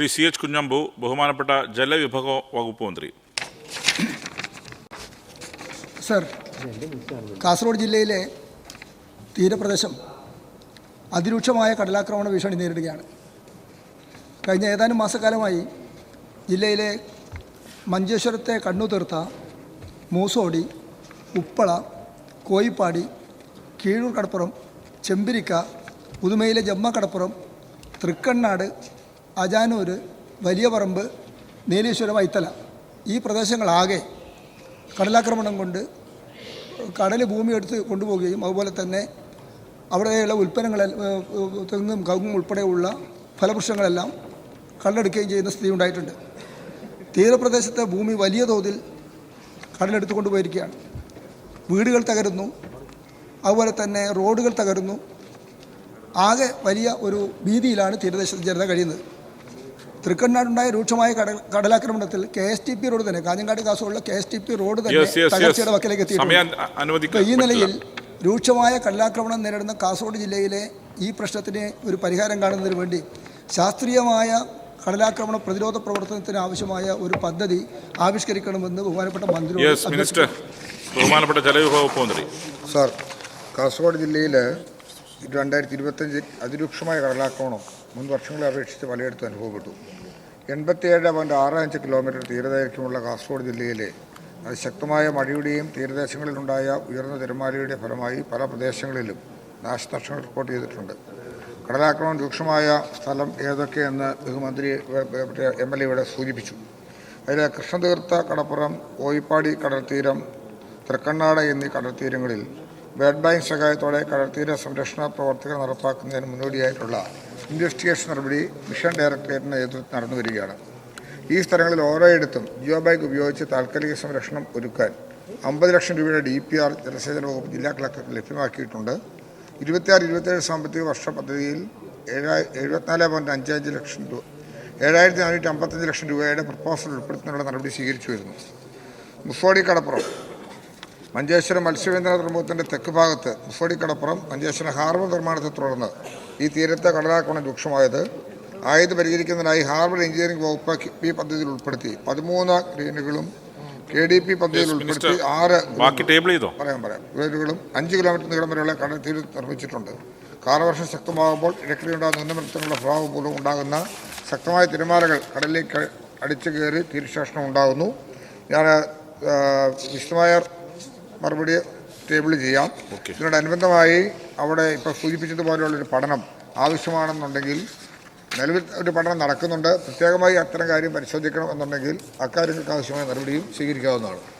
Shri CH Kunhambu, ബഹുമാനപ്പെട്ട ജലവിഭവ വകുപ്പ് മന്ത്രി. സർ, കാസർഗോഡ് ജില്ലയിലെ തീരപ്രദേശം അതിരൂക്ഷമായ കടലാക്രമണ ഭീഷണി നേരിടുകയാണ്. കഴിഞ്ഞ ഏതാനും മാസക്കാലമായി ജില്ലയിലെ മഞ്ചേശ്വരത്തെ കണ്ണുതീർത്ത, മൂസോടി, ഉപ്പള, കോയിപ്പാടി, കീഴൂർ കടപ്പുറം, ചെമ്പിരിക്ക, പുതുമയിലെ ജമ്മ കടപ്പുറം, തൃക്കണ്ണാട്, അജാനൂർ, വലിയ പറമ്പ്, നീലേശ്വരം, ഐത്തല ഈ പ്രദേശങ്ങളാകെ കടലാക്രമണം കൊണ്ട് കടൽ ഭൂമി എടുത്ത് കൊണ്ടുപോവുകയും അതുപോലെ തന്നെ അവിടെയുള്ള ഉൽപ്പന്നങ്ങൾ, തെങ്ങും കവുങ്ങും ഉൾപ്പെടെയുള്ള ഫലവൃക്ഷങ്ങളെല്ലാം കടലെടുക്കുകയും ചെയ്യുന്ന സ്ഥിതി ഉണ്ടായിട്ടുണ്ട്. തീരപ്രദേശത്തെ ഭൂമി വലിയ തോതിൽ കടലെടുത്ത് കൊണ്ടുപോയിരിക്കുകയാണ്. വീടുകൾ തകരുന്നു, അതുപോലെ തന്നെ റോഡുകൾ തകരുന്നു. ആകെ വലിയ ഒരു ഭീതിയിലാണ് തീരദേശത്തെ ജനത കഴിയുന്നത്. തൃക്കണ്ണാടുണ്ടായ രൂക്ഷമായ കടലാക്രമണത്തിൽ KSTP റോഡ് തന്നെ, കാഞ്ഞങ്ങാട് കാസർഗോഡുള്ള KSTP റോഡ് തന്നെ തകർച്ചയുടെ വക്കിലേക്ക് എത്തിയിട്ടുണ്ട്. ഈ നിലയിൽ രൂക്ഷമായ കടലാക്രമണം നേരിടുന്ന കാസർഗോഡ് ജില്ലയിലെ ഈ പ്രശ്നത്തിന് ഒരു പരിഹാരം കാണുന്നതിന് വേണ്ടി ശാസ്ത്രീയമായ കടലാക്രമണ പ്രതിരോധ പ്രവർത്തനത്തിന് ആവശ്യമായ ഒരു പദ്ധതി ആവിഷ്കരിക്കണമെന്ന് ബഹുമാനപ്പെട്ട മന്ത്രി. ബഹുമാനപ്പെട്ട ജലവിഭവ വകുപ്പ് മന്ത്രി. സാർ, കാസർഗോഡ് ജില്ലയിൽ 2025 അതിരൂക്ഷമായ കടലാക്രമണം മുൻ വർഷങ്ങളെ അപേക്ഷിച്ച് പലയിടത്തും അനുഭവപ്പെട്ടു. 87.65 കിലോമീറ്റർ തീരദൈർഘ്യമുള്ള കാസർഗോഡ് ജില്ലയിലെ അതിശക്തമായ മഴയുടെയും തീരദേശങ്ങളിലുണ്ടായ ഉയർന്ന തിരമാലയുടെ ഫലമായി പല പ്രദേശങ്ങളിലും നാശനഷ്ടങ്ങൾ റിപ്പോർട്ട് ചെയ്തിട്ടുണ്ട്. കടലാക്രമണം രൂക്ഷമായ സ്ഥലം ഏതൊക്കെയെന്ന് ബഹുമന്ത്രി MLA ഇവിടെ സൂചിപ്പിച്ചു. അതിൽ കൃഷ്ണതീർത്ഥ കടപ്പുറം, കോയിപ്പാടി കടൽത്തീരം, തൃക്കണ്ണാട് എന്നീ കടൽത്തീരങ്ങളിൽ വേൾഡ് ബാങ്ക് സഹായത്തോടെ കടൽത്തീര സംരക്ഷണ പ്രവർത്തനങ്ങൾ നടപ്പാക്കുന്നതിന് മുന്നോടിയായിട്ടുള്ള ഇൻവെസ്റ്റിഗേഷൻ നടപടി മിഷൻ ഡയറക്ടറേറ്റിൻ്റെ നേതൃത്വത്തിൽ നടന്നുവരികയാണ്. ഈ സ്ഥലങ്ങളിൽ ഓരോയിടത്തും ജിയോ ബാങ്ക് ഉപയോഗിച്ച് താൽക്കാലിക സംരക്ഷണം ഒരുക്കാൻ 50 ലക്ഷം രൂപയുടെ DPR ജലസേചന വകുപ്പ് ജില്ലാ കളക്ടർക്ക് ലഭ്യമാക്കിയിട്ടുണ്ട്. 26-27 സാമ്പത്തിക വർഷ പദ്ധതിയിൽ 74.55 ലക്ഷം രൂപ 7,455 ലക്ഷം രൂപയുടെ പ്രപ്പോസൽ ഉൾപ്പെടുത്തുന്നതിനുള്ള നടപടി സ്വീകരിച്ചു വരുന്നു. മുസോടി കടപ്പുറം, മഞ്ചേശ്വരം മത്സ്യബന്ധന തുറമുഖത്തിൻ്റെ തെക്ക് ഭാഗത്ത് മുസോടി കടപ്പുറം മഞ്ചേശ്വരം ഹാർബർ നിർമ്മാണത്തെ തുടർന്ന് ഈ തീരത്തെ കടലാക്രമണം രൂക്ഷമായത്. ആയത് പരിഹരിക്കുന്നതിനായി ഹാർബർ എഞ്ചിനീയറിംഗ് വകുപ്പ് KIPP പദ്ധതിയിൽ ഉൾപ്പെടുത്തി 13 ക്രെയിനുകളും KDP പദ്ധതിയിൽ ഉൾപ്പെടുത്തി 6 ക്രെയിനുകളും 5 കിലോമീറ്റർ നീളം വരെയുള്ള കടൽ തീരത്ത് നിർമ്മിച്ചിട്ടുണ്ട്. കാലവർഷം ശക്തമാകുമ്പോൾ ഇടയ്ക്കിടെയുണ്ടാകുന്ന ന്യൂനമർദ്ദങ്ങളുടെ പ്രഭാവം മൂലം ഉണ്ടാകുന്ന ശക്തമായ തിരമാലകൾ കടലിലേക്ക് അടിച്ചു കയറി തീരശോഷണം ഉണ്ടാകുന്നു. ഞാൻ വിശദമായ മറുപടി ടേബിൾ ചെയ്യാം. ഇതിനോടനുബന്ധമായി അവിടെ ഇപ്പോൾ സൂചിപ്പിച്ചതുപോലെയുള്ളൊരു പഠനം ആവശ്യമാണെന്നുണ്ടെങ്കിൽ നിലവിൽ ഒരു പഠനം നടക്കുന്നുണ്ട്. പ്രത്യേകമായി അത്തരം കാര്യം പരിശോധിക്കണം എന്നുണ്ടെങ്കിൽ അക്കാര്യങ്ങൾക്ക് ആവശ്യമായ നടപടിയും സ്വീകരിക്കാവുന്നതാണ്.